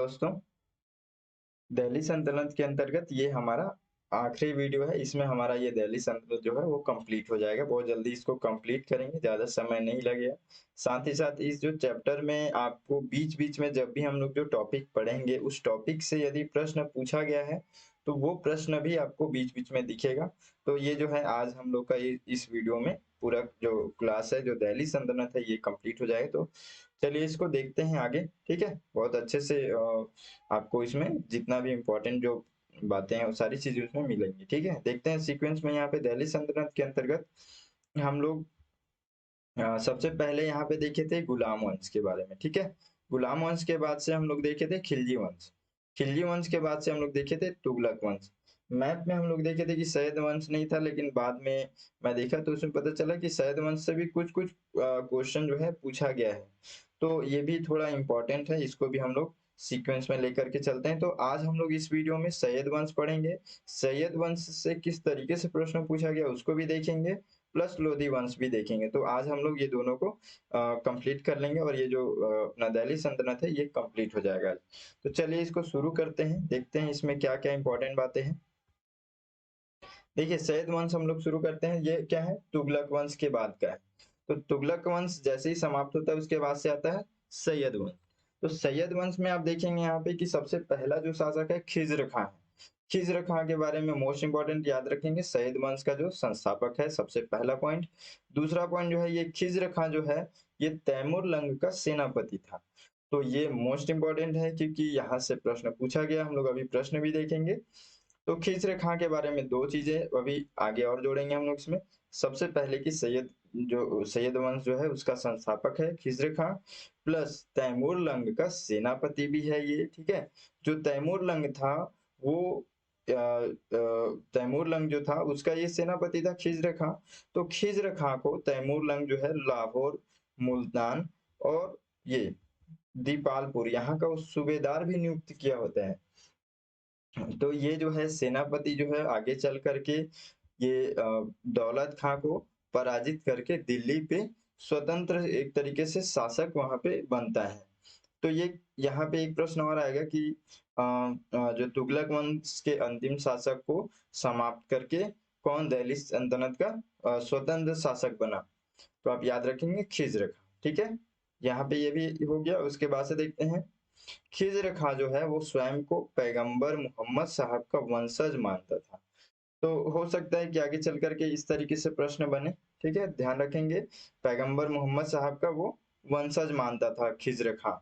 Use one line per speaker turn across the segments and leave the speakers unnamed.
दोस्तों, दिल्ली सल्तनत के अंतर्गत ये हमारा आखिरी वीडियो है। इसमें हमारा ये दिल्ली सल्तनत जो है वो कंप्लीट हो जाएगा। बहुत जल्दी इसको कंप्लीट करेंगे, ज़्यादा समय नहीं लगेगा। साथ ही साथ इस जो चैप्टर में आपको बीच-बीच में जब भी हम लोग जो टॉपिक पढ़ेंगे, उस टॉपिक से यदि प्रश्न पूछा गया है, तो वो प्रश्न भी आपको बीच-बीच में दिखेगा। तो ये जो है आज हम लोग का ये इस वीडियो में पूरा जो क्लास है, जो दिल्ली सल्तनत है, ये कंप्लीट हो जाएगा। तो चलिए इसको देखते हैं आगे, ठीक है? बहुत अच्छे से आपको इसमें जितना भी इम्पोर्टेंट जो बातें हैं वो सारी चीज़ें उसमें मिलेंगी, ठीक है? देखते हैं सीक्वेंस में यहाँ पे दिल्ली सल्तनत के अंतर्गत हम लोग सबसे पहले यहाँ पे देखे थे गुलाम वंश के बारे में, ठीक है? गुलाम वंश के बाद से हम लोग देखे थे खिलजी वंश। खिलजी वंश के बाद से हम लोग देखे थे तुगलक वंश। मैप में हम लोग देखे थे कि सैयद वंश नहीं था, लेकिन बाद में मैं देखा तो उसमें पता चला कि सैयद वंश से भी कुछ-कुछ क्वेश्चन जो है पूछा गया है। तो ये भी थोड़ा इम्पोर्टेंट है, इसको भी हम लोग सीक्वेंस में लेकर के चलते हैं। तो आज हम लोग इस वीडियो में सैयद वंश पढ़ेंगे। सैयद वंश से किस तरीके से प्रश्न पूछा गया उसको भी देखेंगे, प्लस लोधी वंश भी देखेंगे। तो आज हम लोग ये दोनों को कंप्लीट कर लेंगे और ये जो अपना दिल्ली सल्तनत है ये कंप्लीट हो जाएगा आज। तो चलिए इसको शुरू करते हैं, देखते हैं इसमें क्या-क्या इम्पोर्टेंट बातें हैं। देखिए सैयद वंश हम लोग शुरू करते हैं, ये क्या है? तुगलक वंश के बाद का है। तो तुगलक वंश जैसे ही समाप्त होता है उसके बाद से आता है सैयद वंश। तो सैयद वंश में आप देखेंगे यहाँ पे कि सबसे पहला जो शासक है खिज्र खां है। खिज्र खां के बारे में मोस्ट इंपोर्टेंट याद रखेंगे, सैयद वंश का जो संस्थापक है, सबसे पहला पॉइंट। दूसरा पॉइंट जो है ये खिज्र खां जो है ये तैमूर लंग का सेनापति था। तो ये मोस्ट इंपोर्टेंट है क्योंकि यहाँ से प्रश्न पूछा गया, हम लोग अभी प्रश्न भी देखेंगे। तो खिज़्र खां के बारे में 2 चीज़ें अभी आगे और जोड़ेंगे हम लोग इसमें। सबसे पहले कि सैयद वंश जो है उसका संस्थापक है खिज़्र खां, प्लस तैमूर लंग का सेनापति भी है ये, ठीक है? जो तैमूर लंग था वो तैमूर लंग जो था उसका ये सेनापति था खिज़्र खां। तो खिज़्र खां को तैमूर लंग जो है लाहौर, मुल्तान और ये दीपालपुर यहाँ का सूबेदार भी नियुक्त किया होता है। तो ये जो है सेनापति जो है आगे चल करके ये दौलत खां को पराजित करके दिल्ली पे स्वतंत्र एक तरीके से शासक वहां पे बनता है। तो ये यहाँ पे एक प्रश्न और आएगा कि जो तुगलक वंश के अंतिम शासक को समाप्त करके कौन दिल्ली सल्तनत का स्वतंत्र शासक बना? तो आप याद रखेंगे खिज़्र खां, ठीक है? यहाँ पे ये भी हो गया। उसके बाद से देखते हैं खिज़्र खां जो है वो स्वयं को पैगंबर मोहम्मद साहब का वंशज मानता था। तो हो सकता है कि आगे चल कर के इस तरीके से प्रश्न बने, ठीक है? ध्यान रखेंगे पैगंबर मोहम्मद साहब का वो वंशज मानता था खिज़्र खां।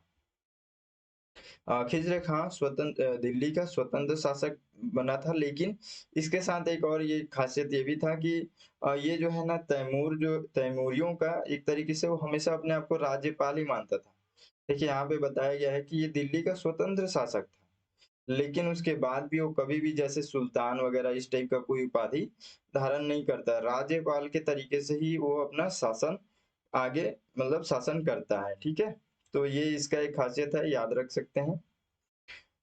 खिज़्र खां दिल्ली का स्वतंत्र शासक बना था, लेकिन इसके साथ एक और ये खासियत ये भी था कि ये जो है ना तैमूरियों का एक तरीके से वो हमेशा अपने आप को राज्यपाल ही मानता था। देखिए यहाँ पे बताया गया है कि ये दिल्ली का स्वतंत्र शासक था, लेकिन उसके बाद भी वो कभी भी जैसे सुल्तान वगैरह इस टाइप का कोई उपाधि धारण नहीं करता। राज्यपाल के तरीके से ही वो अपना शासन आगे मतलब शासन करता है, ठीक है? तो ये इसका एक खासियत है, याद रख सकते हैं।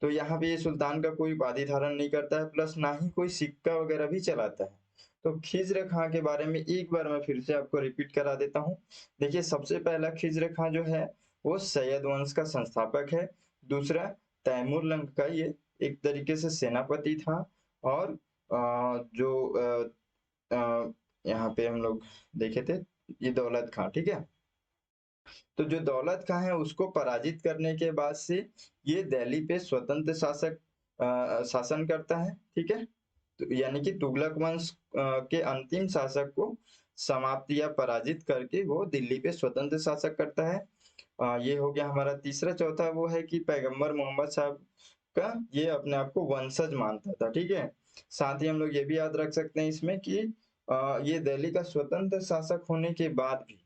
तो यहाँ पे ये सुल्तान का कोई उपाधि धारण नहीं करता है, प्लस ना ही कोई सिक्का वगैरह भी चलाता है। तो खिज़्र खां के बारे में एक बार मैं फिर से आपको रिपीट करा देता हूँ। देखिए सबसे पहला खिज़्र खां जो है वो सैयद वंश का संस्थापक है। दूसरा तैमूर लंग का ये एक तरीके से सेनापति था और यहाँ पे हम लोग देखे थे ये दौलत खां, ठीक है? तो जो दौलत खां है उसको पराजित करने के बाद से ये दिल्ली पे स्वतंत्र शासन करता है, ठीक है? तो यानी कि तुगलक वंश के अंतिम शासक को समाप्त या पराजित करके वो दिल्ली पे स्वतंत्र शासक करता है। ये हो गया हमारा तीसरा। चौथा वो है कि पैगंबर मोहम्मद साहब का ये अपने आप को वंशज मानता था, ठीक है? साथ ही हम लोग ये भी याद रख सकते हैं इसमें कि ये दिल्ली का स्वतंत्र शासक होने के बाद भी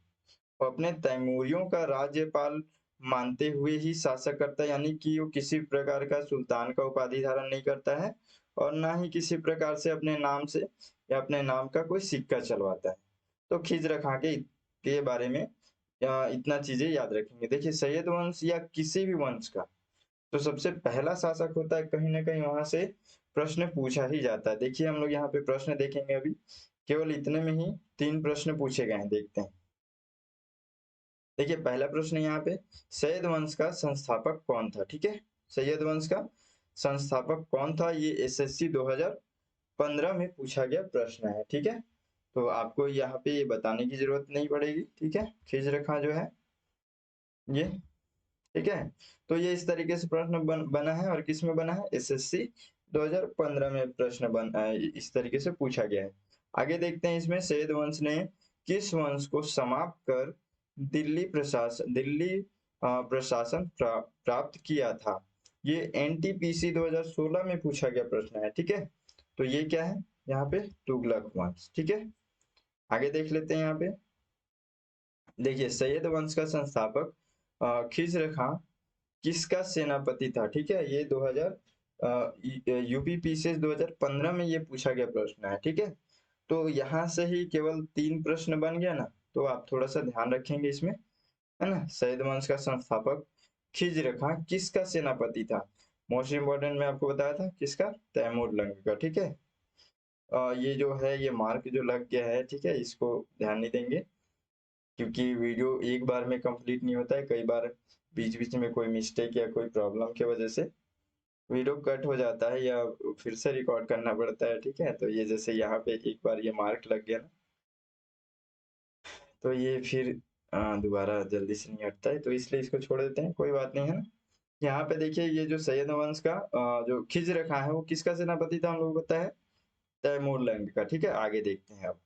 वो अपने तैमूरियों का राज्यपाल मानते हुए ही शासक करता है, यानी कि वो किसी प्रकार का सुल्तान का उपाधि धारण नहीं करता है और ना ही किसी प्रकार से अपने नाम से या अपने नाम का कोई सिक्का चलवाता है। तो खिज़्र खां के बारे में इतना चीजें याद रखेंगे। देखिए सैयद वंश या किसी भी वंश का तो सबसे पहला शासक होता है, कहीं न कहीं वहां से प्रश्न पूछा ही जाता है। देखिए हम लोग यहाँ पे प्रश्न देखेंगे अभी, केवल इतने में ही 3 प्रश्न पूछे गए हैं, देखते हैं। देखिए पहला प्रश्न यहाँ पे सैयद वंश का संस्थापक कौन था, ठीक है? सैयद वंश का संस्थापक कौन था? ये एसएससी 2015 में पूछा गया प्रश्न है, ठीक है। तो आपको यहाँ पे ये बताने की जरूरत नहीं पड़ेगी, ठीक है। खिजरखा जो है ये, ठीक है। तो ये इस तरीके से प्रश्न बना है, और किस में बना है? एसएससी 2015 में प्रश्न इस तरीके से पूछा गया है। आगे देखते हैं, इसमें सैयद वंश ने किस वंश को समाप्त कर दिल्ली प्रशासन प्राप्त किया था? ये एनटीपीसी 2016 में पूछा गया प्रश्न है, ठीक है। तो ये क्या है यहाँ पे? तुगलक वंश, ठीक है। आगे देख लेते हैं यहाँ पे। देखिए, सैयद वंश का संस्थापक खिज्र खां किसका सेनापति था? ठीक है, ये 2000 यूपीपीसीएस 2015 में ये पूछा गया प्रश्न है, ठीक है। तो यहाँ से ही केवल 3 प्रश्न बन गया ना, तो आप थोड़ा सा ध्यान रखेंगे इसमें, है ना। सैयद वंश का संस्थापक खिज्र खां किसका सेनापति था? मोस्ट इंपोर्टेंट मैं आपको बताया था किसका? तैमूर लंग का, ठीक है। ये जो है ये मार्क जो लग गया है, ठीक है, इसको ध्यान नहीं देंगे, क्योंकि वीडियो एक बार में कंप्लीट नहीं होता है, कई बार बीच-बीच में कोई मिस्टेक या कोई प्रॉब्लम की वजह से वीडियो कट हो जाता है या फिर से रिकॉर्ड करना पड़ता है, ठीक है। तो ये जैसे यहाँ पे एक बार ये मार्क लग गया ना, तो ये फिर दोबारा जल्दी से नहीं हटता है, तो इसलिए इसको छोड़ देते हैं, कोई बात नहीं, है ना। यहाँ पे देखिए, ये जो सैयद वंश का जो खिज्र खां है वो किसका सेनापति था? हम लोग को पता है तैमूर लंग का, ठीक है। आगे देखते हैं अब।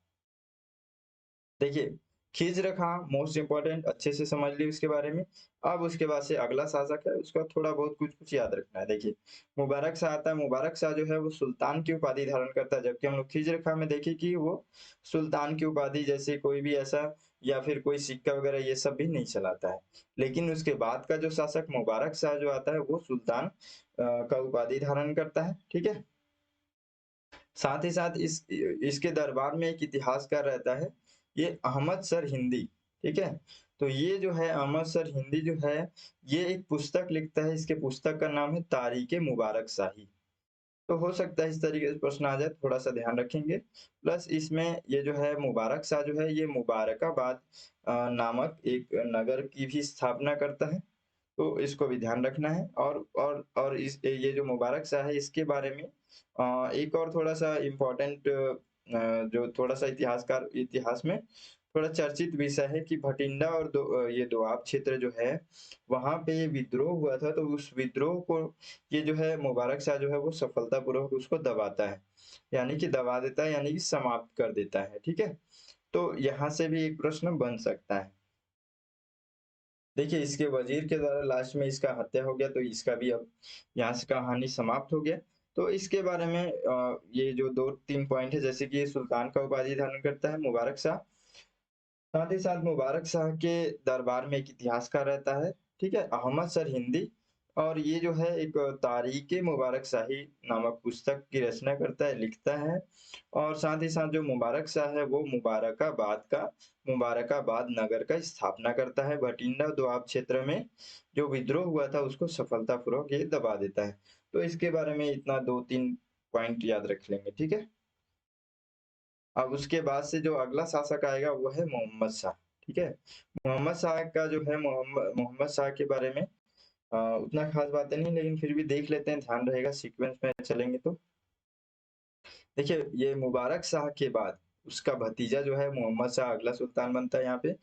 देखिए, खिज्र खां मोस्ट इम्पोर्टेंट, अच्छे से समझ ली उसके बारे में। अब उसके बाद से अगला शासक है, उसका थोड़ा बहुत कुछ याद रखना है। देखिए, मुबारक शाह आता है। मुबारक शाह जो है वो सुल्तान की उपाधि धारण करता है, जबकि हम लोग खिज्र खां में देखें कि वो सुल्तान की उपाधि जैसे कोई भी ऐसा या फिर कोई सिक्का वगैरह ये सब भी नहीं चलाता है। लेकिन उसके बाद का जो शासक मुबारक शाह जो आता है वो सुल्तान का उपाधि धारण करता है, ठीक है। साथ ही साथ इसके दरबार में एक इतिहासकार रहता है, ये अहमद सर हिंदी, ठीक है। तो ये जो है अहमद सर हिंदी जो है, ये एक पुस्तक लिखता है, इसके पुस्तक का नाम है तारीख़ मुबारक शाही। तो हो सकता है इस तरीके से प्रश्न आ जाए, थोड़ा-सा ध्यान रखेंगे। प्लस इसमें ये जो है मुबारक शाह जो है, ये मुबारकाबाद नामक एक नगर की भी स्थापना करता है। तो इसको भी ध्यान रखना है, और इस ये जो मुबारक शाह है इसके बारे में एक और थोड़ा-सा इम्पोर्टेंट जो थोड़ा-सा इतिहास में थोड़ा चर्चित विषय है कि भटिंडा और ये दोआब क्षेत्र जो है, वहाँ पे विद्रोह हुआ था, तो उस विद्रोह को ये जो है मुबारक शाह जो है वो सफलतापूर्वक उसको दबाता है। यानी कि दबा देता है, यानी कि समाप्त कर देता है, ठीक है? तो यहाँ से भी एक प्रश्न बन सकता है। देखिए, इसके वज़ीर के द्वारा लास्ट में इसका हत्या हो गया, तो इसका भी अब यहाँ से कहानी समाप्त हो गया। तो इसके बारे में ये जो 2-3 पॉइंट है, जैसे कि ये सुल्तान का उपाधि धारण करता है मुबारक शाह। साथ ही साथ मुबारक शाह के दरबार में एक इतिहासकार रहता है, ठीक है? अहमद सर हिंदी, और ये जो है एक तारीख़ मुबारक शाही नामक पुस्तक की रचना करता है, लिखता है, और साथ ही साथ जो मुबारक शाह है वो मुबारकाबाद नगर का स्थापना करता है। भटिंडा दोआब क्षेत्र में जो विद्रोह हुआ था उसको सफलतापूर्वक ये दबा देता है। तो इसके बारे में इतना 2-3 पॉइंट याद रख लेंगे, ठीक है? अब उसके बाद से जो अगला शासक आएगा वो है मोहम्मद शाह, ठीक है? मोहम्मद शाह का जो है मोहम्मद शाह के बारे में उतना खास बातें नहीं, लेकिन फिर भी देख लेते हैं, ध्यान रहेगा सीक्वेंस में चलेंगे तो। देखिए, ये मुबारक शाह के बाद उसका भतीजा जो है मोहम्मद शाह अगला सुल्तान बनता है यहाँ पे।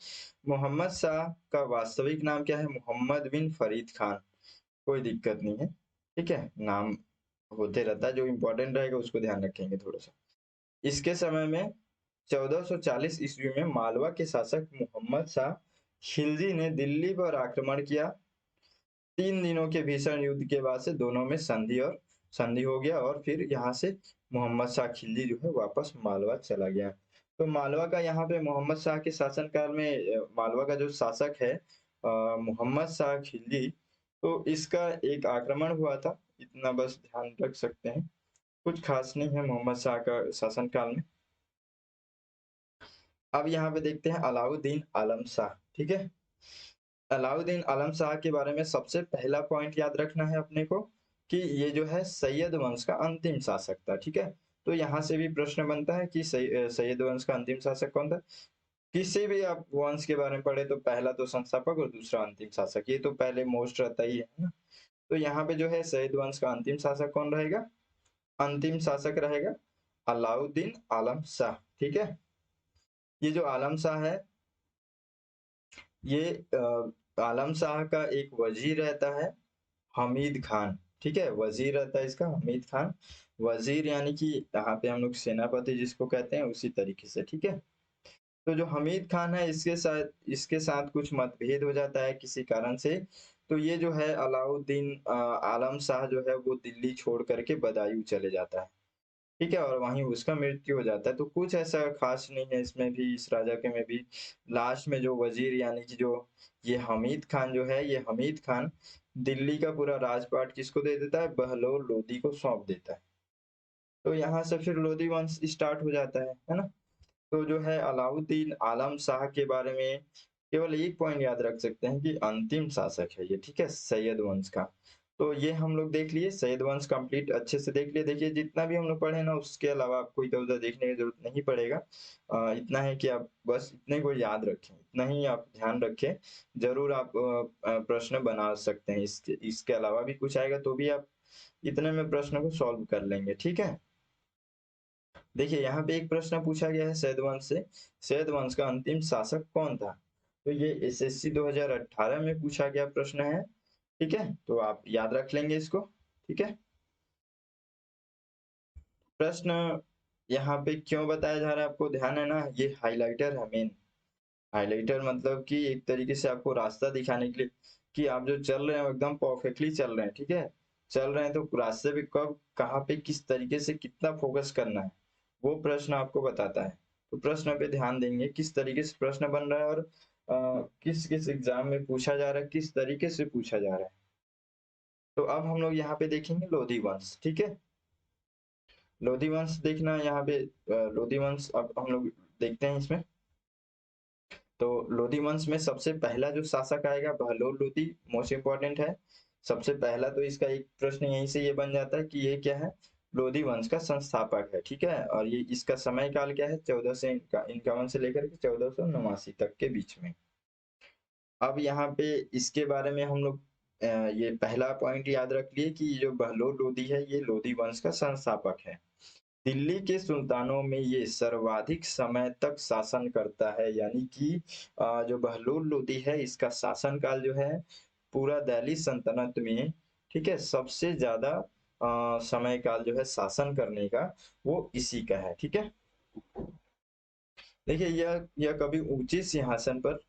मोहम्मद शाह का वास्तविक नाम क्या है? मोहम्मद बिन फरीद खान। कोई दिक्कत नहीं है, ठीक है? नाम होते रहता है, जो इम्पोर्टेंट रहेगा उसको ध्यान रखेंगे थोड़ा-सा। इसके समय में 1440 ईस्वी में मालवा के शासक मोहम्मद शाह खिलजी ने दिल्ली पर आक्रमण किया। 3 दिनों के भीषण युद्ध के बाद से दोनों में संधि हो गया, और फिर यहाँ से मोहम्मद शाह खिलजी जो है वापस मालवा चला गया। तो मालवा का यहाँ पे मोहम्मद शाह के शासनकाल में मालवा का जो शासक है मोहम्मद शाह खिलजी, तो इसका एक आक्रमण हुआ था, इतना बस ध्यान रख सकते हैं। कुछ खास नहीं है मोहम्मद शाह का शासनकाल में। अब यहाँ पे देखते हैं अलाउद्दीन आलम शाह, ठीक है? अलाउद्दीन आलम शाह के बारे में सबसे पहला पॉइंट याद रखना है अपने को, कि ये जो है सैयद वंश का अंतिम शासक था, ठीक है? तो यहाँ से भी प्रश्न बनता है कि सैयद वंश का अंतिम शासक कौन था? किसी भी आप वंश के बारे में पढ़े तो पहला तो संस्थापक और दूसरा अंतिम शासक, ये तो पहले मोस्ट रहता ही है ना? तो यहाँ पे जो है सैयद वंश का अंतिम शासक कौन रहेगा? अंतिम शासक रहेगा अलाउद्दीन आलम शाह। ठीक है, ये जो आलम शाह है, ये आलम शाह का एक वजीर रहता है हमीद खान। ठीक है, वजीर रहता है इसका हमीद खान। वजीर यानी कि यहाँ पे हम लोग सेनापति जिसको कहते हैं, उसी तरीके से। ठीक है, तो जो हमीद खान है, इसके साथ कुछ मतभेद हो जाता है किसी कारण से। तो ये जो है अलाउद्दीन आलम शाह जो है वो दिल्ली छोड़ करके बदायूं चले जाता है। ठीक है, और वहीं उसका मृत्यु हो जाता है। तो कुछ ऐसा खास नहीं है इसमें भी, इस राजा के में भी। लास्ट में जो वजीर यानी कि जो ये हमीद खान जो है, ये हमीद खान दिल्ली का पूरा राजपाट किसको दे देता है? बहलोल लोदी को सौंप देता है। तो यहाँ से फिर लोदी वंश स्टार्ट हो जाता है ना। तो जो है अलाउद्दीन आलम शाह के बारे में केवल एक पॉइंट याद रख सकते हैं कि अंतिम शासक है ये। ठीक है, सैयद वंश का। तो ये हम लोग देख लिए, सैयद वंश कंप्लीट अच्छे से देख लिए। देखिए जितना भी हम लोग पढ़े ना, उसके अलावा आपको इधर उधर देखने की जरूरत नहीं पड़ेगा। इतना है कि आप बस इतने को याद रखें, इतना ही आप ध्यान रखें। जरूर आप प्रश्न बना सकते हैं, इसके अलावा भी कुछ आएगा तो भी आप इतने में प्रश्न को सॉल्व कर लेंगे। ठीक है, देखिए यहाँ पे एक प्रश्न पूछा गया है सैयद वंश से, सैयद वंश का अंतिम शासक कौन था? तो ये एसएससी 2018 में पूछा गया प्रश्न है। ठीक है, तो आप याद रख लेंगे इसको। ठीक है, प्रश्न यहाँ पे क्यों बताया जा रहा है आपको ध्यान है ना, ये हाइलाइटर है मेन। हाइलाइटर मतलब कि एक तरीके से आपको रास्ता दिखाने के लिए कि आप जो चल रहे हैं एकदम परफेक्टली चल रहे हैं। ठीक है, चल रहे हैं तो रास्ते पे कब कहाँ पे किस तरीके से कितना फोकस करना है, वो प्रश्न आपको बताता है। तो प्रश्न पे ध्यान देंगे, किस तरीके से प्रश्न बन रहा है और किस किस एग्जाम में पूछा जा रहा है, किस तरीके से पूछा जा रहा है। तो अब हम लोग यहाँ पे देखेंगे लोधी वंश। ठीक है, लोधी वंश देखना यहाँ पे, लोधी वंश अब हम लोग देखते हैं इसमें। तो लोधी वंश में सबसे पहला जो शासक आएगा बहलोल लोधी, मोस्ट इंपॉर्टेंट है। सबसे पहला तो इसका एक प्रश्न यहीं से ये बन जाता है कि ये क्या है? लोधी वंश का संस्थापक है। ठीक है, और ये इसका समय काल क्या है? 1451 से लेकर के 1489 तक के बीच में। अब यहाँ पे इसके बारे में हम लोग ये पहला पॉइंट याद रख लिए कि जो बहलोल लोधी है, ये लोधी वंश का संस्थापक है। दिल्ली के सुल्तानों में ये सर्वाधिक समय तक शासन करता है, यानी कि जो बहलोल लोदी है, इसका शासनकाल जो है पूरा दिल्ली सल्तनत में, ठीक है, सबसे ज्यादा समय काल जो है शासन करने का, वो इसी का है। ठीक है, देखिए यह कभी ऊंचे सिंहासन पर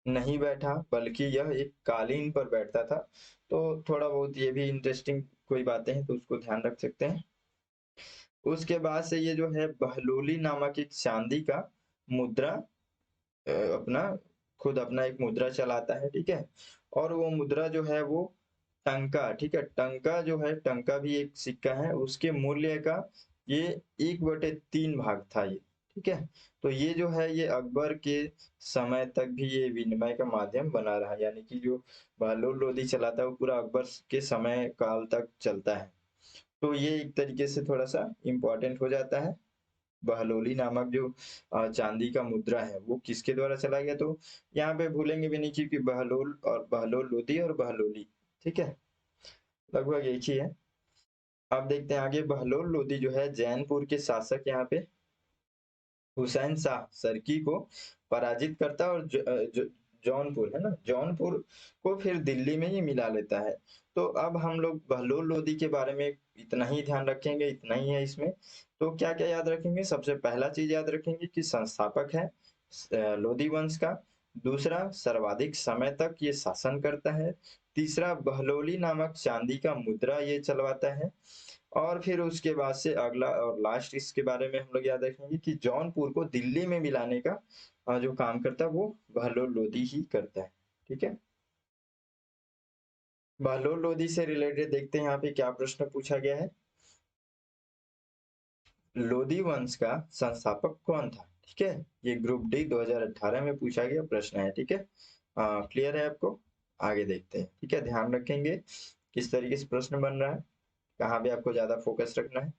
नहीं बैठा, बल्कि यह एक कालीन पर बैठता था। तो थोड़ा बहुत ये भी इंटरेस्टिंग कोई बातें हैं तो उसको ध्यान रख सकते हैं। उसके बाद से ये जो है बहलोली नामक एक चांदी का मुद्रा अपना खुद अपना एक मुद्रा चलाता है। ठीक है, और वो मुद्रा जो है वो टंका, ठीक है, टंका जो है, टंका भी एक सिक्का है, उसके मूल्य का ये 1/3 भाग था ये। ठीक है, तो ये जो है ये अकबर के समय तक भी ये विनिमय का माध्यम बना रहा, यानी कि जो बहलोल लोदी चलाता है वो पूरा अकबर के समय काल तक चलता है। तो ये एक तरीके से थोड़ा सा इम्पोर्टेंट हो जाता है। बहलोली नामक जो चांदी का मुद्रा है वो किसके द्वारा चला गया? तो यहाँ पे भूलेंगे भी नहीं क्योंकि बहलोल और बहलोल लोदी और बहलोली, ठीक है, लगभग एक ही है। अब देखते हैं आगे, बहलोल लोदी जो है जैनपुर के शासक यहाँ पे हुसैन शाह सरकी को पराजित करता है और जौनपुर है ना, जौनपुर को फिर दिल्ली में ही मिला लेता है। तो अब हम लोग बहलोल लोदी के बारे में इतना ही ध्यान रखेंगे, इतना ही है इसमें। तो क्या क्या याद रखेंगे? सबसे पहला चीज याद रखेंगे कि संस्थापक है लोदी वंश का। दूसरा, सर्वाधिक समय तक ये शासन करता है। तीसरा, बहलोली नामक चांदी का मुद्रा ये चलवाता है। और फिर उसके बाद से अगला और लास्ट इसके बारे में हम लोग याद रखेंगे कि जौनपुर को दिल्ली में मिलाने का जो काम करता है वो बहलोल लोदी ही करता है। ठीक है, बहलोल लोदी से रिलेटेड देखते हैं यहाँ पे क्या प्रश्न पूछा गया है। लोदी वंश का संस्थापक कौन था? ठीक है, ये ग्रुप डी 2018 में पूछा गया प्रश्न है। ठीक है, क्लियर है आपको? आगे देखते हैं। ठीक है, ध्यान रखेंगे किस तरीके से प्रश्न बन रहा है, कहाँ पे आपको ज्यादा फोकस रखना है।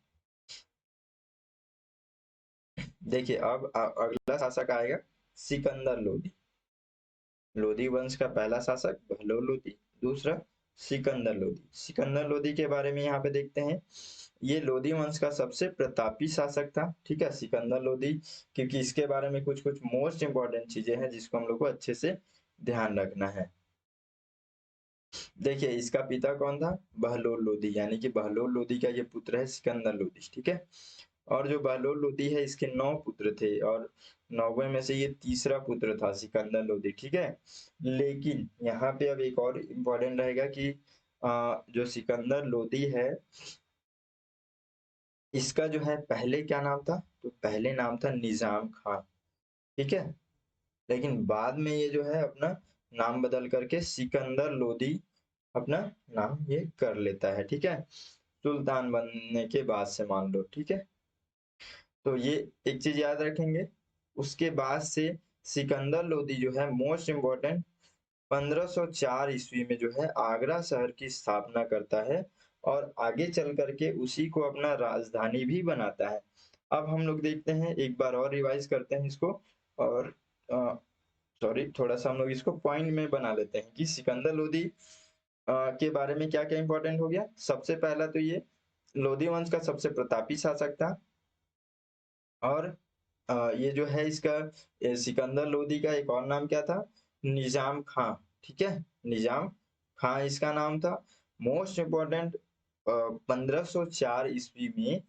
देखिए अब अगला शासक आएगा सिकंदर लोदी। लोधी वंश का पहला शासक बहलोल लोदी। दूसरा, सिकंदर लोदी। सिकंदर लोदी के बारे में यहाँ पे देखते हैं। ये लोदी वंश का सबसे प्रतापी शासक था, ठीक है, सिकंदर लोदी, क्योंकि इसके बारे में कुछ कुछ मोस्ट इंपॉर्टेंट चीजें हैं जिसको हम लोग को अच्छे से ध्यान रखना है। देखिए इसका पिता कौन था, बहलोल लोदी, यानी कि बहलोल लोदी का ये पुत्र है सिकंदर लोदी, ठीक है। और जो बहलोल लोदी है इसके 9 पुत्र थे और 9वें में से ये तीसरा पुत्र था सिकंदर लोदी, ठीक है। लेकिन यहाँ पे अब एक और इम्पोर्टेंट रहेगा कि जो सिकंदर लोदी है इसका जो है पहले क्या नाम था, तो पहले नाम था निजाम खान, ठीक है। लेकिन बाद में ये जो है अपना नाम बदल करके सिकंदर लोदी अपना नाम ये कर लेता है, ठीक है, सुल्तान बनने के बाद से मान लो, ठीक है। तो ये एक चीज याद रखेंगे। उसके बाद से सिकंदर लोदी जो है मोस्ट इम्पोर्टेंट 1504 ईस्वी में जो है आगरा शहर की स्थापना करता है और आगे चल करके उसी को अपना राजधानी भी बनाता है। अब हम लोग देखते हैं, एक बार और रिवाइज करते हैं इसको, और सॉरी थोड़ा सा हम लोग इसको पॉइंट में बना लेते हैं कि सिकंदर लोदी के बारे में क्या क्या इंपॉर्टेंट हो गया। सबसे पहला तो ये लोदी वंश का सबसे प्रतापी शासक था, और ये जो है इसका सिकंदर लोदी का एक और नाम क्या था, निजाम खां, ठीक है, निजाम खां इसका नाम था। मोस्ट इम्पोर्टेंट 1504 ईस्वी में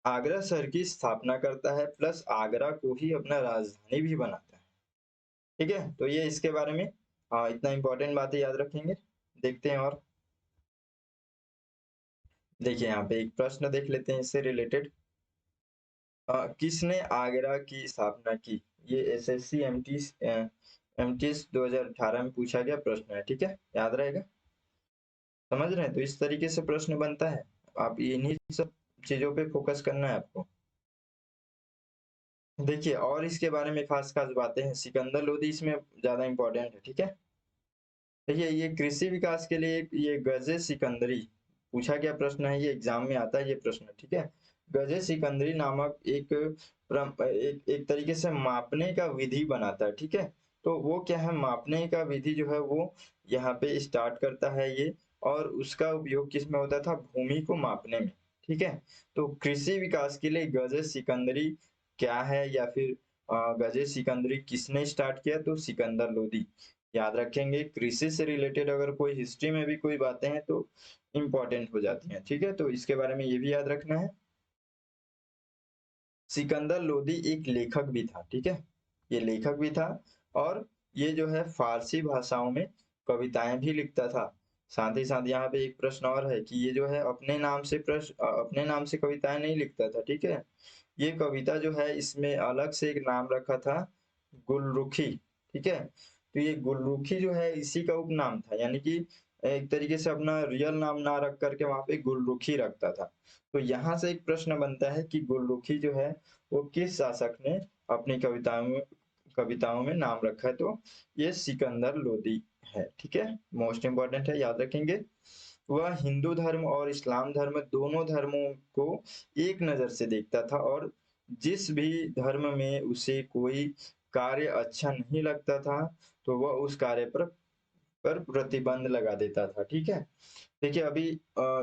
आगरा शहर की स्थापना करता है, प्लस आगरा को ही अपना राजधानी भी बनाता है, ठीक है। तो ये इसके बारे में इतना इम्पोर्टेंट बातें याद रखेंगे। देखते हैं, और देखिए यहाँ पे एक प्रश्न देख लेते हैं इससे रिलेटेड। किसने आगरा की स्थापना की, ये एसएससी एमटीएस 2018 में पूछा गया प्रश्न है, ठीक है, याद रहेगा, समझ रहे हैं। तो इस तरीके से प्रश्न बनता है, आप इन्हीं सब चीजों पे फोकस करना है आपको। देखिए और इसके बारे में खास खास बातें हैं, सिकंदर लोदी इसमें ज्यादा इंपॉर्टेंट है, ठीक है। देखिए ये कृषि विकास के लिए ये गजे सिकंदरी पूछा गया प्रश्न है, ये एग्जाम में आता है ये प्रश्न, ठीक है। गजे सिकंदरी नामक एक तरीके से मापने का विधि बनाता है, ठीक है। तो वो क्या है, मापने का विधि जो है वो यहाँ पे स्टार्ट करता है ये, और उसका उपयोग किस में होता था, भूमि को मापने में, ठीक है। तो कृषि विकास के लिए गजे सिकंदरी क्या है, या फिर गजे सिकंदरी किसने स्टार्ट किया, तो सिकंदर लोदी। याद रखेंगे, कृषि से रिलेटेड अगर कोई हिस्ट्री में भी कोई बातें हैं तो इम्पोर्टेंट हो जाती हैं, ठीक है। तो इसके बारे में ये भी याद रखना है। सिकंदर लोदी एक लेखक भी था, ठीक है, ये लेखक भी था, और ये जो है फारसी भाषाओं में कविताएं भी लिखता था। साथ ही साथ यहाँ पे एक प्रश्न और है कि ये जो है अपने नाम से कविताएं नहीं लिखता था, ठीक है। ये कविता जो है इसमें अलग से एक नाम रखा था, गुलरुखी, ठीक है। तो ये गुलरुखी जो है इसी का उपनाम था, यानी कि एक तरीके से अपना रियल नाम ना रख करके वहां पे गुलरुखी रखता था। तो यहाँ से एक प्रश्न बनता है कि गुलरुखी जो है वो किस शासक ने अपनी कविताओं में नाम रखा है, तो ये सिकंदर लोदी है, ठीक है, मोस्ट इंपॉर्टेंट है, याद रखेंगे। वह हिंदू धर्म और इस्लाम धर्म दोनों धर्मों को एक नजर से देखता था, और जिस भी धर्म में उसे कोई कार्य अच्छा नहीं लगता था तो वह उस कार्य पर प्रतिबंध लगा देता था, ठीक है। देखिए अभी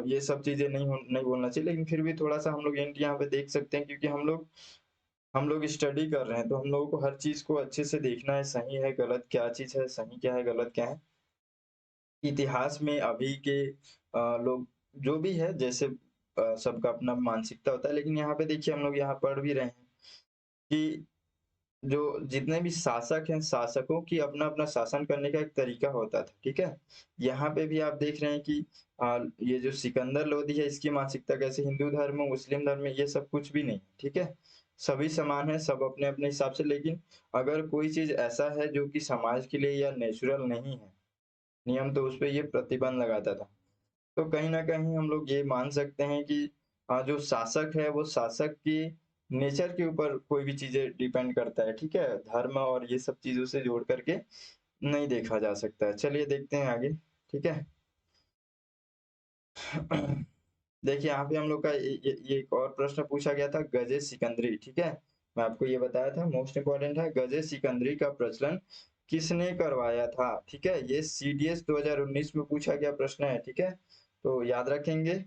ये सब चीजें नहीं बोलना चाहिए, लेकिन फिर भी थोड़ा सा हम लोग एंड यहाँ पे देख सकते हैं, क्योंकि हम लोग स्टडी कर रहे हैं, तो हम लोगों को हर चीज को अच्छे से देखना है, सही है गलत क्या चीज है, सही क्या है गलत क्या है। इतिहास में अभी के लोग जो भी है, जैसे सबका अपना मानसिकता होता है, लेकिन यहाँ पे देखिए हम लोग यहाँ पढ़ भी रहे हैं कि जो जितने भी शासक हैं, शासकों की अपना अपना शासन करने का एक तरीका होता था, ठीक है। यहाँ पे भी आप देख रहे हैं कि ये जो सिकंदर लोदी है इसकी मानसिकता कैसे, हिंदू धर्म मुस्लिम धर्म ये सब कुछ भी नहीं, ठीक है। सभी समान है, सब अपने अपने हिसाब से, लेकिन अगर कोई चीज ऐसा है जो कि समाज के लिए या नेचुरल नहीं है नियम, तो उस पे ये प्रतिबंध लगाता था। तो कहीं न कहीं हम लोग ये मान सकते हैं कि जो शासक है वो शासक की नेचर के ऊपर कोई भी चीज़ें डिपेंड करता है, ठीक है? धर्म और ये सब चीज़ों से जोड़ करके नहीं देखा जा सकता है। चलिए देखते हैं आगे, ठीक है? देखिए यहाँ पे हम लोग का ये एक और प्रश्न पूछा गया था, गजे सिकंदरी, ठीक है? मैं आपको ये बताया था मोस्ट इम्पोर्टेंट है, गजे सिकंदरी का प्रचलन किसने करवाया था? ठीक है, ये सीडीएस 2019 में पूछा गया प्रश्न है। ठीक है, तो याद रखेंगे,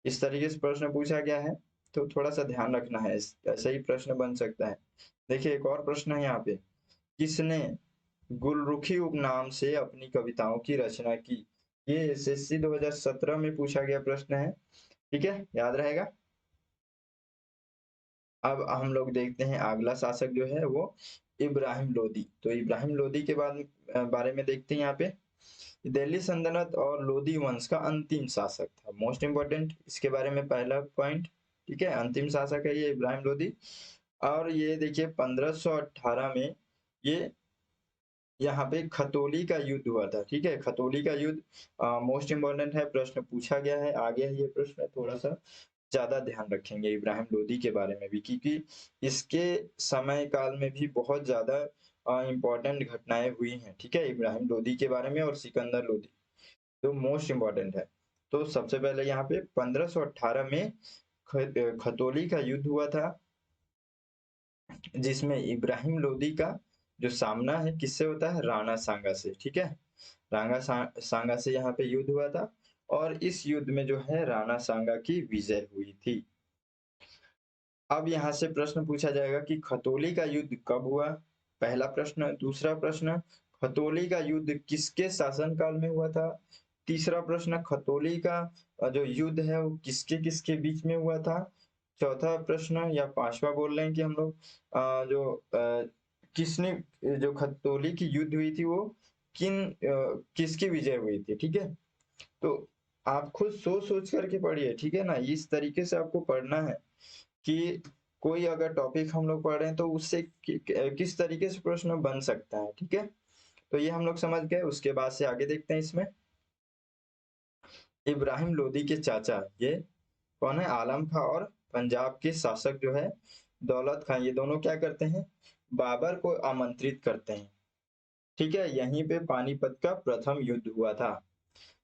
इस तरीके से प्रश्न पूछा गया है, तो थोड़ा सा ध्यान रखना है, ऐसा ही प्रश्न बन सकता है। देखिए एक और प्रश्न है यहाँ पे, किसने गुलरुखी उपनाम से अपनी कविताओं की रचना की? ये एसएससी 2017 में पूछा गया प्रश्न है। ठीक है, याद रहेगा। अब हम लोग देखते हैं अगला शासक जो है वो इब्राहिम लोदी। तो इब्राहिम लोदी के बारे में देखते हैं यहाँ पे। दिल्ली सल्तनत और लोदी वंश का अंतिम शासक था, मोस्ट इंपोर्टेंट इसके बारे में पहला पॉइंट। ठीक है, अंतिम शासक है ये इब्राहिम लोदी। और ये देखिए 1518 में ये यहाँ पे खतौली का युद्ध हुआ था। ठीक है, खतौली का युद्ध मोस्ट इम्पोर्टेंट है, प्रश्न पूछा गया है, आ गया है ये प्रश्न, थोड़ा सा ज्यादा ध्यान रखेंगे इब्राहिम लोदी के बारे में भी, क्योंकि इसके समय काल में भी बहुत ज्यादा इम्पोर्टेंट घटनाएं हुई हैं। ठीक है, इब्राहिम लोदी के बारे में और सिकंदर लोदी, तो मोस्ट इम्पोर्टेंट है। तो सबसे पहले यहाँ पे 1518 में खतौली का युद्ध हुआ था, जिसमें इब्राहिम लोदी का जो सामना है किससे होता है? राणा सांगा से। ठीक है, सांगा से यहाँ पे युद्ध हुआ था, और इस युद्ध में जो है राणा सांगा की विजय हुई थी। अब यहाँ से प्रश्न पूछा जाएगा कि खतौली का युद्ध कब हुआ? पहला प्रश्न। दूसरा प्रश्न, खतौली का युद्ध किसके शासनकाल में हुआ था? तीसरा प्रश्न, खतौली का जो युद्ध है वो किसके किसके बीच में हुआ था? चौथा प्रश्न या पांचवा बोल रहे हैं कि हम लोग किसने, जो खतौली की युद्ध हुई थी वो किसकी विजय हुई थि? ठीक है, तो आप खुद सोच सोच करके पढ़िए। ठीक है ना, इस तरीके से आपको पढ़ना है कि कोई अगर टॉपिक हम लोग पढ़ रहे हैं तो उससे किस तरीके से प्रश्न बन सकता है। ठीक है, तो ये हम लोग समझ गए। उसके बाद से आगे देखते हैं इसमें, इब्राहिम लोदी के चाचा ये कौन है? आलम खां, और पंजाब के शासक जो है दौलत खां, ये दोनों क्या करते हैं? बाबर को आमंत्रित करते हैं। ठीक है, यहीं पे पानीपत का प्रथम युद्ध हुआ था।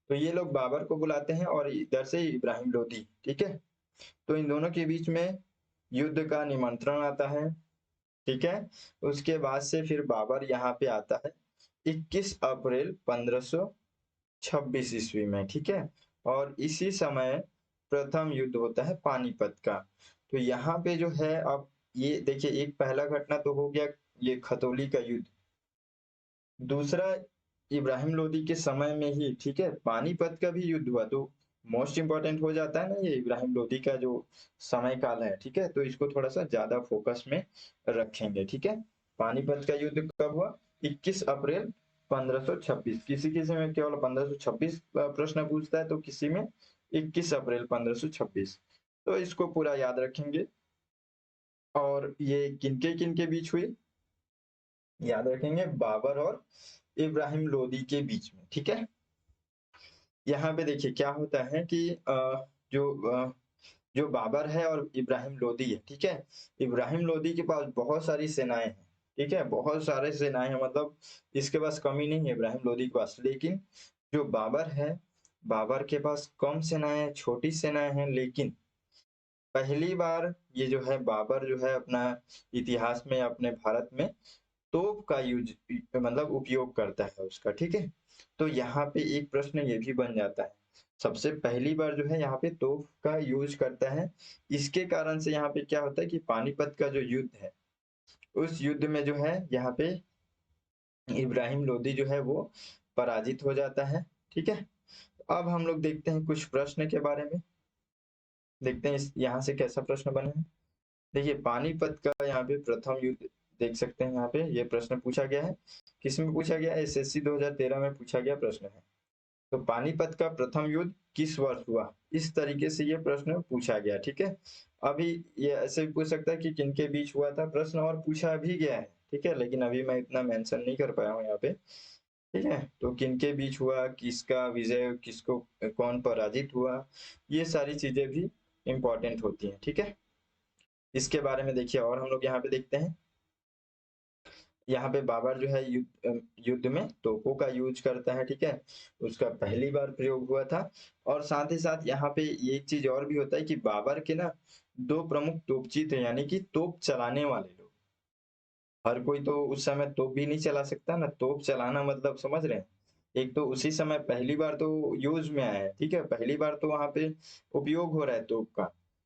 तो ये लोग बाबर को बुलाते हैं और इधर से इब्राहिम लोदी। ठीक है, तो इन दोनों के बीच में युद्ध का निमंत्रण आता है। ठीक है, उसके बाद से फिर बाबर यहाँ पे आता है 21 अप्रैल 1526 ईस्वी में। ठीक है, और इसी समय प्रथम युद्ध होता है पानीपत का। तो यहाँ पे जो है, अब ये देखिए, एक पहला घटना तो हो गया ये खतौली का युद्ध। दूसरा, इब्राहिम लोदी के समय में ही, ठीक है, पानीपत का भी युद्ध हुआ। तो मोस्ट इंपोर्टेंट हो जाता है ना ये इब्राहिम लोदी का जो समय काल है। ठीक है, तो इसको थोड़ा सा ज्यादा फोकस में रखेंगे। ठीक है, पानीपत का युद्ध कब हुआ? 21 अप्रैल 1526। किसी किसी में केवल 1526 प्रश्न पूछता है, तो किसी में 21 अप्रैल 1526। तो इसको पूरा याद रखेंगे। और ये किनके किनके बीच हुई? याद रखेंगे, बाबर और इब्राहिम लोदी के बीच में। ठीक है, यहाँ पे देखिए क्या होता है कि जो बाबर है और इब्राहिम लोदी है, ठीक है, इब्राहिम लोदी के पास बहुत सारी सेनाएं हैं। ठीक है, बहुत सारे सेनाएं हैं, मतलब इसके पास कमी नहीं है इब्राहिम लोदी के पास। लेकिन जो बाबर है, बाबर के पास कम सेनाएं हैं, छोटी सेनाएं हैं। लेकिन पहली बार ये जो है बाबर जो है अपना इतिहास में, अपने भारत में तोप का यूज, मतलब उपयोग करता है उसका। ठीक है, तो यहाँ पे एक प्रश्न ये भी बन जाता है, सबसे पहली बार जो है यहाँ पे तोप का यूज करता है। इसके कारण से यहाँ पे क्या होता है कि पानीपत का जो युद्ध है, उस युद्ध में जो है यहाँ पे इब्राहिम लोदी जो है वो पराजित हो जाता है। ठीक है, अब हम लोग देखते हैं कुछ प्रश्न के बारे में, देखते हैं इस यहाँ से कैसा प्रश्न बने हैं। देखिए पानीपत का यहाँ पे प्रथम युद्ध देख सकते हैं, यहाँ पे ये प्रश्न पूछा गया है। किसमें पूछा गया है? एसएससी 2013 में पूछा गया प्रश्न है। तो पानीपत का प्रथम युद्ध किस वर्ष हुआ? इस तरीके से ये प्रश्न पूछा गया। ठीक है, अभी ये ऐसे भी पूछ सकता है कि किनके बीच हुआ था, प्रश्न और पूछा भी गया है। ठीक है, लेकिन अभी मैं इतना मेंशन नहीं कर पाया हूँ यहाँ पे। ठीक है, तो किनके बीच हुआ, किसका विजय, किसको, कौन पराजित हुआ, ये सारी चीजें भी इंपॉर्टेंट होती हैं। ठीक है, इसके बारे में देखिए और हम लोग यहाँ पे देखते हैं। यहाँ पे बाबर जो है युद्ध में तोपों का यूज करता है। ठीक है, उसका पहली बार प्रयोग हुआ था। और साथ ही साथ यहाँ पे एक चीज और भी होता है कि बाबर के ना दो प्रमुख तोपची थे, यानी कि तोप चलाने वाले लोग। हर कोई तो उस समय तोप भी नहीं चला सकता ना, तोप चलाना मतलब समझ रहे हैं? एक तो उसी समय पहली बार तो यूज़ में आया है, ठीक है? पहली बार तो वहाँ पे उपयोग हो रहा है तोप का,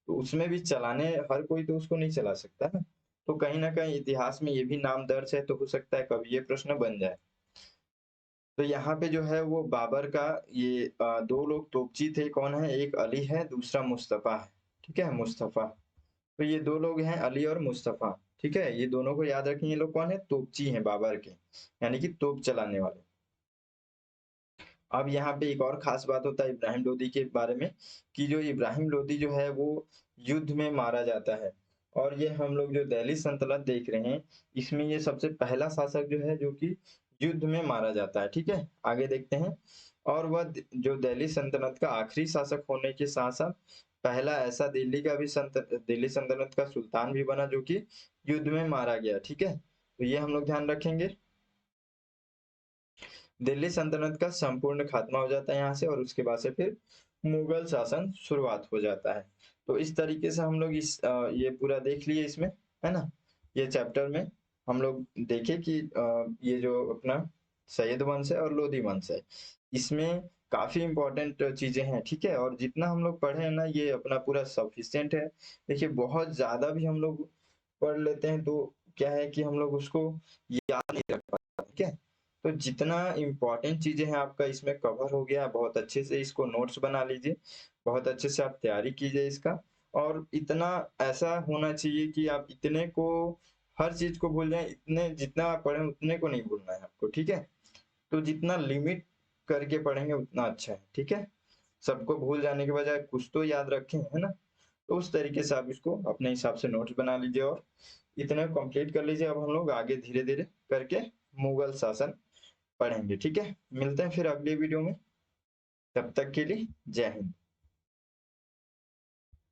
तो उसमें भी चलाने हर कोई तो उसको नहीं चला सकता ना। तो कहीं न कहीं इतिहास में ये भी नाम दर्ज है, तो हो सकता है कभी ये प्रश्न बन जाए। तो यहाँ पे जो है वो बाबर का ये 2 लोग तोपची थे, कौन है? एक अली है, दूसरा मुस्तफ़ा है, ठीक है? मुस्तफ़ा। तो ये 2 लोग हैं अली और मुस्तफ़ा, ठीक है? ये दोनों को याद रखें, ये लोग कौन है? तोपची हैं बाबर के, यानी कि तोप चलाने वाले। अब यहाँ पे एक और ख़ास बात होता है इब्राहिम लोदी के बारे में कि जो इब्राहिम लोदी जो है वो युद्ध में मारा जाता है और ये हम लोग जो दिल्ली सल्तनत देख रहे हैं, इसमें ये सबसे पहला शासक जो है जो कि युद्ध में मारा जाता है, ठीक है? आगे देखते हैं और वह जो दिल्ली सल्तनत का आखिरी शासक होने के साथ-साथ पहला ऐसा दिल्ली सल्तनत का सुल्तान भी बना जो कि युद्ध में मारा गया, ठीक है? तो ये हम लोग ध्यान रखेंगे। दिल्ली सल्तनत का संपूर्ण खात्मा हो जाता है यहाँ से और उसके बाद से फिर मुगल शासन शुरुआत हो जाता है। तो इस तरीके से हम लोग ये पूरा देख लिए इसमें, है ना? ये चैप्टर में हम लोग देखे कि ये जो अपना सैयद वंश है और लोदी वंश है, इसमें काफ़ी इम्पोर्टेंट चीज़ें हैं, ठीक है? और जितना हम लोग पढ़े हैं ना ये अपना पूरा सफिशिएंट है। देखिए बहुत ज़्यादा भी हम लोग पढ़ लेते हैं तो क्या है कि हम लोग उसको याद नहीं रख पाते, ठीक है? तो जितना इम्पोर्टेंट चीज़ें हैं आपका इसमें कवर हो गया, बहुत अच्छे से इसको नोट्स बना लीजिए, बहुत अच्छे से आप तैयारी कीजिए इसका और इतना ऐसा होना चाहिए कि आप इतने को हर चीज़ को भूल जाएँ, इतने जितना आप पढ़ें उतने को नहीं भूलना है आपको, ठीक है? तो जितना लिमिट करके पढ़ेंगे उतना अच्छा है, ठीक है? सबको भूल जाने के बजाय कुछ तो याद रखें, है ना? तो उस तरीके से आप इसको अपने हिसाब से नोट्स बना लीजिए और इतना कंप्लीट कर लीजिए। अब हम लोग आगे धीरे-धीरे करके मुगल शासन पढ़ेंगे, ठीक है? मिलते हैं फिर अगली वीडियो में, तब तक के लिए जय हिंद।